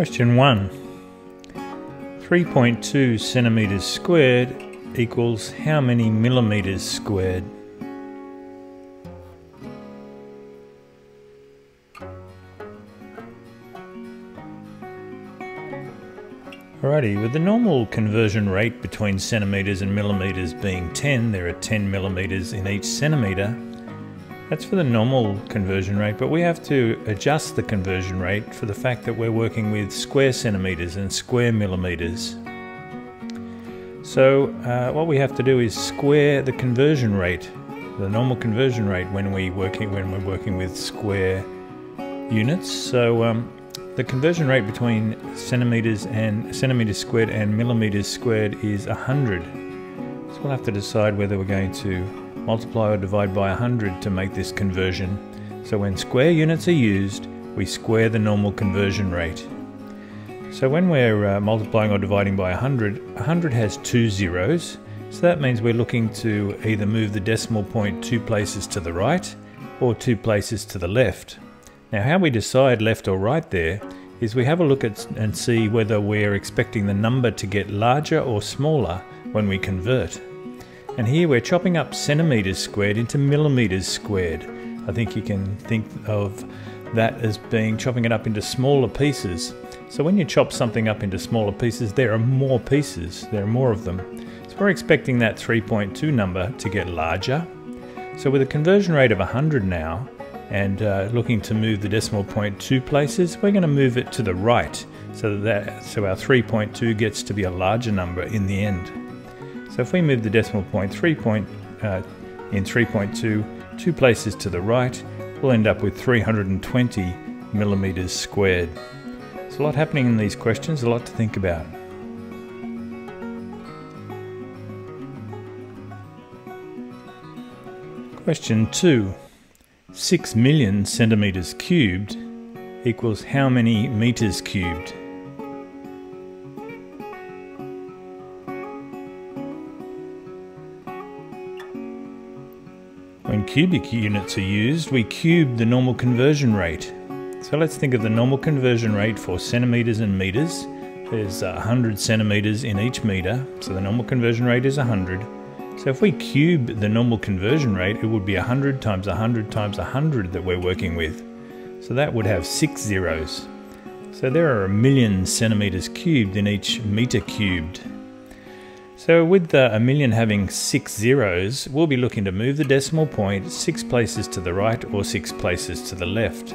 Question 1. 3.2 centimetres squared equals how many millimetres squared? Alrighty, with the normal conversion rate between centimetres and millimetres being 10, there are 10 millimetres in each centimetre. That's for the normal conversion rate, but we have to adjust the conversion rate for the fact that we're working with square centimetres and square millimetres. So what we have to do is square the conversion rate, the normal conversion rate when we're working with square units. So the conversion rate between centimetres squared and millimetres squared is 100. So we'll have to decide whether we're going to multiply or divide by 100 to make this conversion. So when square units are used, we square the normal conversion rate. So when we're multiplying or dividing by 100, 100 has two zeros. So that means we're looking to either move the decimal point 2 places to the right or 2 places to the left. Now how we decide left or right there is we have a look at and see whether we're expecting the number to get larger or smaller when we convert. And here we're chopping up centimetres squared into millimetres squared. I think you can think of that as being chopping it up into smaller pieces. So when you chop something up into smaller pieces, there are more pieces, there are more of them. So we're expecting that 3.2 number to get larger. So with a conversion rate of 100 now, and looking to move the decimal point 2 places, we're going to move it to the right so our 3.2 gets to be a larger number in the end. So if we move the decimal point in 3.2 2 places to the right, we'll end up with 320 millimetres squared. There's a lot happening in these questions, a lot to think about. Question 2. 6 million centimetres cubed equals how many metres cubed? When cubic units are used, we cube the normal conversion rate. So let's think of the normal conversion rate for centimetres and metres. There's 100 centimetres in each metre, so the normal conversion rate is 100. So if we cube the normal conversion rate, it would be 100 times 100 times 100 that we're working with. So that would have 6 zeros. So there are 1 million centimetres cubed in each metre cubed. So with a million having 6 zeros, we'll be looking to move the decimal point 6 places to the right or 6 places to the left.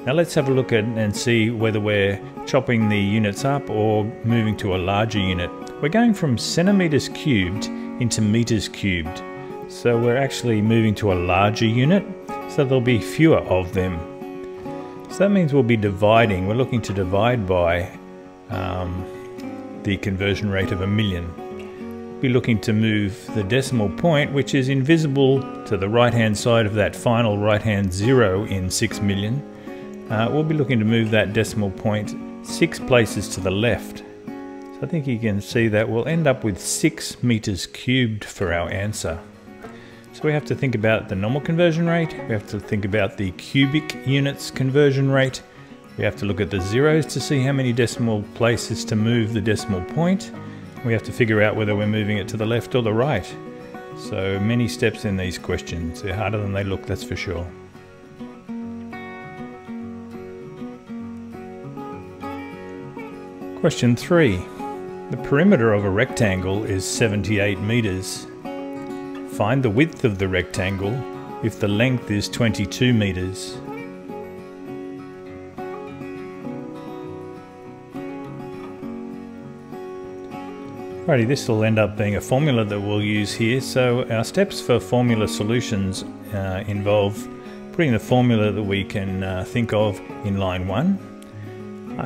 Now let's have a look at and see whether we're chopping the units up or moving to a larger unit. We're going from centimetres cubed into metres cubed. So we're actually moving to a larger unit, so there'll be fewer of them. So that means we'll be dividing. We're looking to divide by the conversion rate of 1 million. Be looking to move the decimal point, which is invisible to the right hand side of that final right hand zero in 6 million. We'll be looking to move that decimal point 6 places to the left. So I think you can see that we'll end up with 6 metres cubed for our answer. So we have to think about the normal conversion rate, we have to think about the cubic units conversion rate, we have to look at the zeros to see how many decimal places to move the decimal point. We have to figure out whether we're moving it to the left or the right. So many steps in these questions. They're harder than they look, that's for sure. Question 3. The perimeter of a rectangle is 78 metres. Find the width of the rectangle if the length is 22 metres. Alrighty, this will end up being a formula that we'll use here. So our steps for formula solutions involve putting the formula that we can think of in line 1.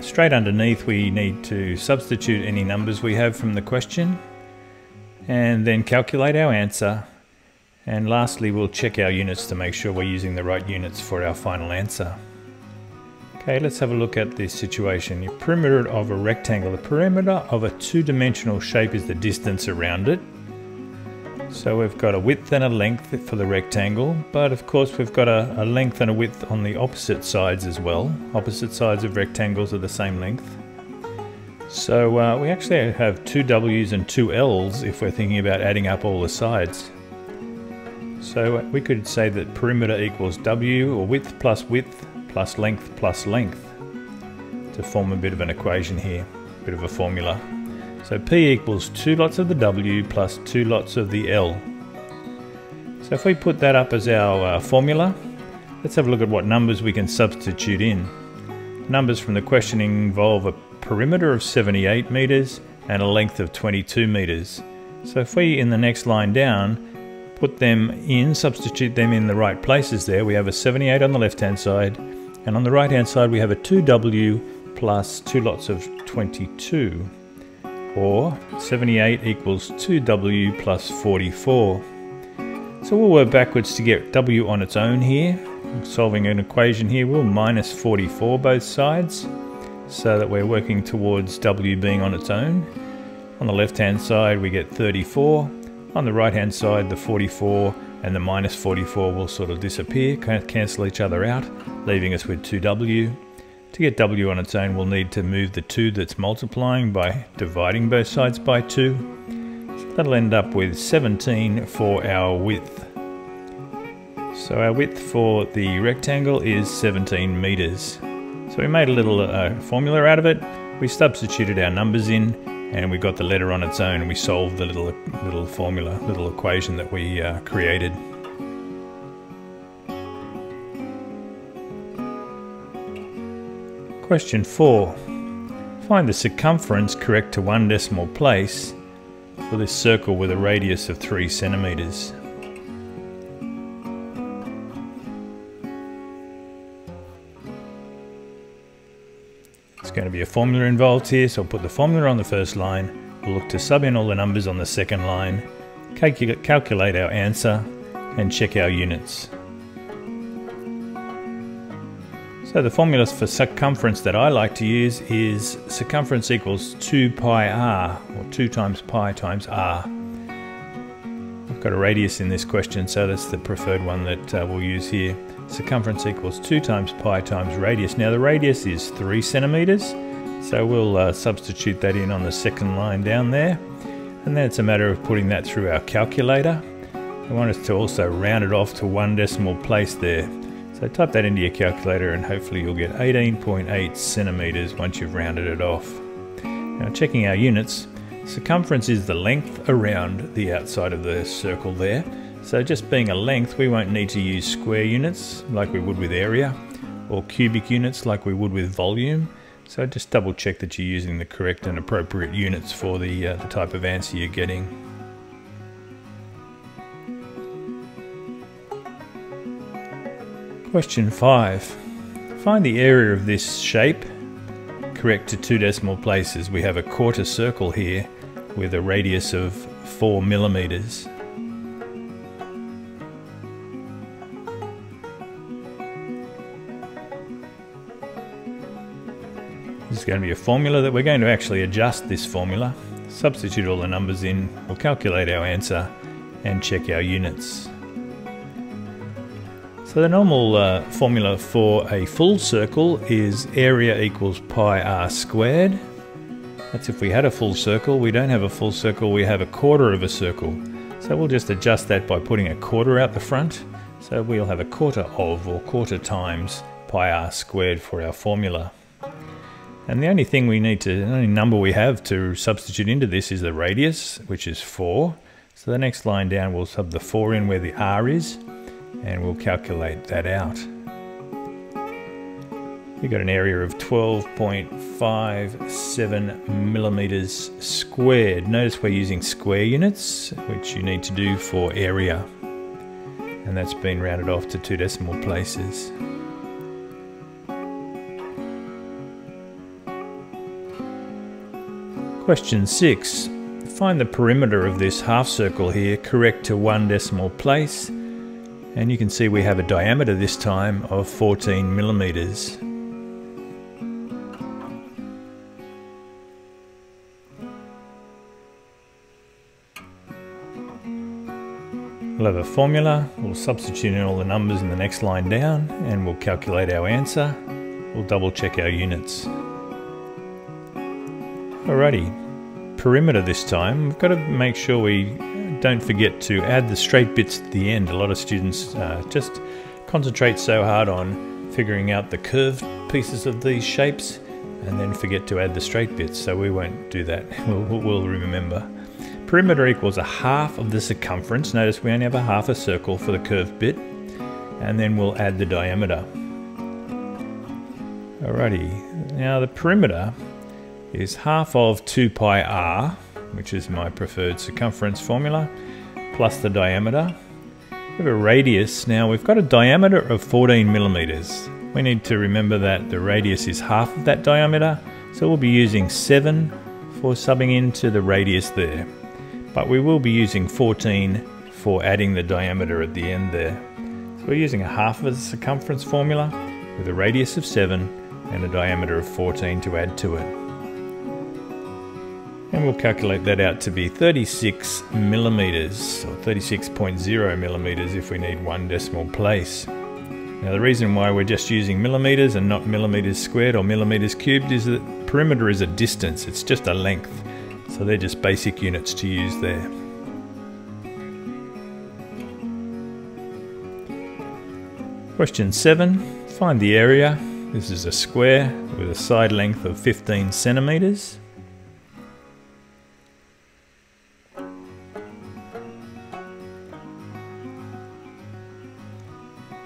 Straight underneath we need to substitute any numbers we have from the question and then calculate our answer. And lastly we'll check our units to make sure we're using the right units for our final answer. Okay, let's have a look at this situation. The perimeter of a rectangle. The perimeter of a two-dimensional shape is the distance around it. So we've got a width and a length for the rectangle, but of course we've got a length and a width on the opposite sides as well. Opposite sides of rectangles are the same length. So we actually have 2 W's and 2 L's if we're thinking about adding up all the sides. So we could say that perimeter equals W, or width plus length to form a bit of an equation here, a bit of a formula. So P equals 2 lots of the W plus 2 lots of the L. So if we put that up as our formula, let's have a look at what numbers we can substitute in. Numbers from the question involve a perimeter of 78 meters and a length of 22 meters. So if we, in the next line down, put them in, substitute them in the right places there, we have a 78 on the left hand side, and on the right hand side we have a 2W plus 2 lots of 22, or 78 equals 2W plus 44. So we'll work backwards to get W on its own here. Solving an equation here, we'll minus 44 both sides, so that we're working towards W being on its own. On the left hand side we get 34. On the right hand side, the 44 and the minus 44 will sort of disappear, cancel each other out, leaving us with 2W. To get W on its own, we'll need to move the 2 that's multiplying by dividing both sides by 2. So that'll end up with 17 for our width. So our width for the rectangle is 17 meters. So we made a little formula out of it. We substituted our numbers in, and we got the letter on its own, and we solved the little formula, little equation that we created. Question 4. Find the circumference correct to 1 decimal place for this circle with a radius of 3 centimeters. There's going to be a formula involved here, so I'll put the formula on the first line. We'll look to sub in all the numbers on the second line, calculate our answer, and check our units. So the formula for circumference that I like to use is circumference equals 2 pi r, or 2 times pi times r. I've got a radius in this question, so that's the preferred one that we'll use here. Circumference equals 2 times pi times radius. Now the radius is 3 centimeters, so we'll substitute that in on the second line down there. And then it's a matter of putting that through our calculator. I want us to also round it off to 1 decimal place there. So type that into your calculator and hopefully you'll get 18.8 centimeters once you've rounded it off. Now checking our units, circumference is the length around the outside of the circle there. So just being a length, we won't need to use square units like we would with area, or cubic units like we would with volume. So just double check that you're using the correct and appropriate units for the type of answer you're getting. Question 5. Find the area of this shape correct to 2 decimal places. We have a quarter circle here with a radius of 4 millimeters. This is going to be a formula that we're going to actually adjust this formula, substitute all the numbers in, we'll calculate our answer and check our units. So the normal formula for a full circle is area equals pi r squared. That's if we had a full circle. We don't have a full circle, we have a quarter of a circle. So we'll just adjust that by putting a quarter out the front. So we'll have a quarter of, or quarter times, pi r squared for our formula. And the only thing we need to, the only number we have to substitute into this is the radius, which is 4. So the next line down we'll sub the 4 in where the r is, and we'll calculate that out. We've got an area of 12.57 millimeters squared. Notice we're using square units, which you need to do for area. And that's been rounded off to 2 decimal places. Question 6. Find the perimeter of this half circle here correct to 1 decimal place. And you can see we have a diameter this time of 14 millimeters. We'll have a formula, we'll substitute in all the numbers in the next line down, and we'll calculate our answer. We'll double check our units. Alrighty, perimeter this time. We've got to make sure we don't forget to add the straight bits at the end. A lot of students just concentrate so hard on figuring out the curved pieces of these shapes and then forget to add the straight bits, so we won't do that. We'll remember. Perimeter equals a half of the circumference. Notice we only have a half a circle for the curved bit, and then we'll add the diameter. Alrighty, now the perimeter is half of 2 pi r, which is my preferred circumference formula, plus the diameter. We have a radius. Now we've got a diameter of 14 millimeters. We need to remember that the radius is half of that diameter, so we'll be using 7 for subbing into the radius there. But we will be using 14 for adding the diameter at the end there. So we're using a half of the circumference formula with a radius of 7 and a diameter of 14 to add to it. And we'll calculate that out to be 36 millimeters, or 36.0 millimeters if we need one decimal place. Now the reason why we're just using millimeters and not millimeters squared or millimeters cubed is that perimeter is a distance, it's just a length. So they're just basic units to use there. Question 7, find the area. This is a square with a side length of 15 centimeters.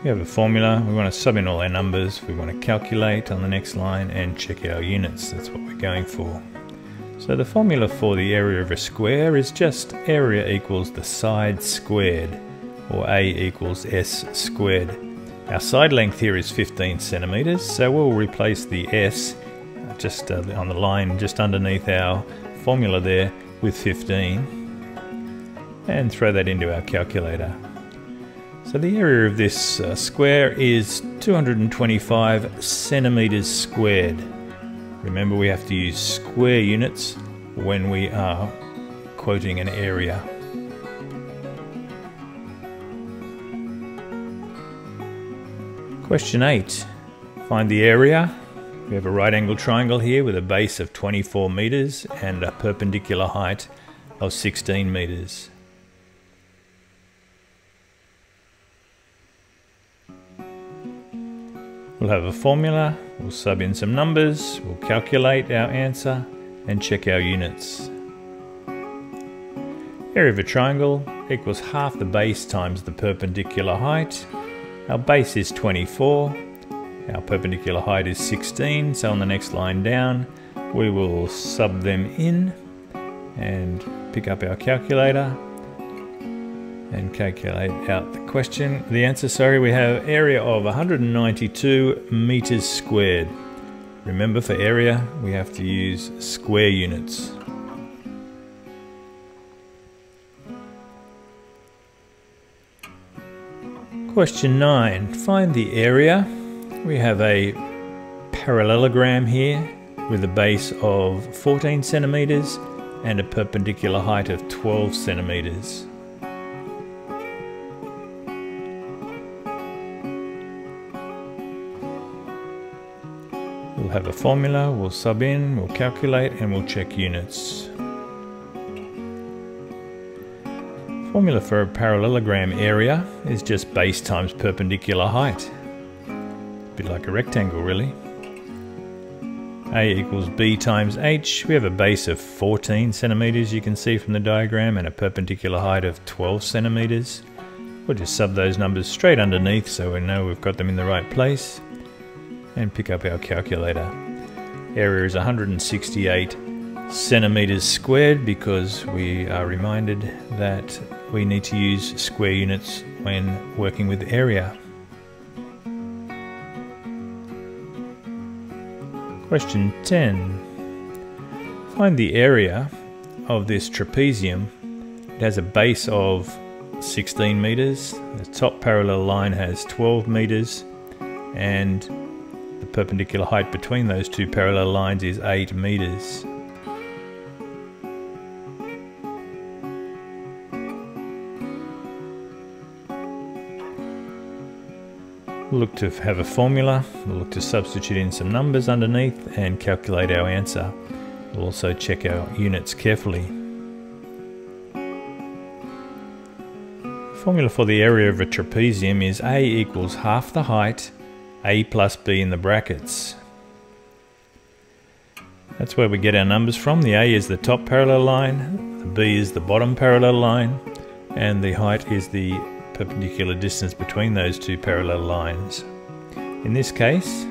We have a formula. We want to sub in all our numbers. We want to calculate on the next line and check our units. That's what we're going for. So the formula for the area of a square is just area equals the side squared, or A equals S squared. Our side length here is 15 centimeters, so we'll replace the S just on the line just underneath our formula there with 15 and throw that into our calculator. So the area of this square is 225 centimeters squared. Remember, we have to use square units when we are quoting an area. Question 8. Find the area. We have a right angle triangle here with a base of 24 meters and a perpendicular height of 16 meters. We'll have a formula, we'll sub in some numbers, we'll calculate our answer and check our units. Area of a triangle equals half the base times the perpendicular height. Our base is 24, our perpendicular height is 16, so on the next line down we will sub them in and pick up our calculator and calculate out the answer. We have area of 192 meters squared. Remember, for area we have to use square units. Question 9. Find the area. We have a parallelogram here with a base of 14 centimeters and a perpendicular height of 12 centimeters. We'll have a formula, we'll sub in, we'll calculate, and we'll check units. Formula for a parallelogram area is just base times perpendicular height. A bit like a rectangle, really. A equals B times H. We have a base of 14 centimeters, you can see from the diagram, and a perpendicular height of 12 centimeters. We'll just sub those numbers straight underneath so we know we've got them in the right place. And pick up our calculator. Area is 168 centimeters squared because we are reminded that we need to use square units when working with area. Question 10. Find the area of this trapezium. It has a base of 16 meters. The top parallel line has 12 meters and the perpendicular height between those two parallel lines is 8 meters. We'll look to have a formula, we'll look to substitute in some numbers underneath and calculate our answer. We'll also check our units carefully. The formula for the area of a trapezium is A equals half the height, A plus B in the brackets. That's where we get our numbers from. The A is the top parallel line, the B is the bottom parallel line, and the height is the perpendicular distance between those two parallel lines. In this case,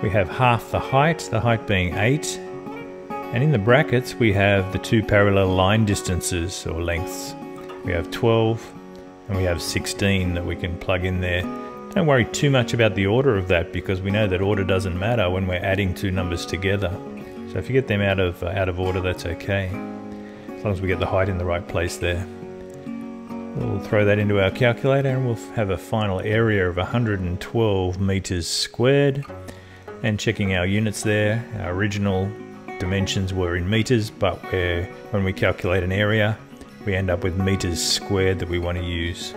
we have half the height being 8, and in the brackets we have the two parallel line distances or lengths. We have 12 and we have 16 that we can plug in there. Don't worry too much about the order of that, because we know that order doesn't matter when we're adding two numbers together. So if you get them out of order, that's okay, as long as we get the height in the right place there. We'll throw that into our calculator and we'll have a final area of 112 meters squared. And checking our units there, our original dimensions were in meters, but when we calculate an area, we end up with meters squared that we want to use.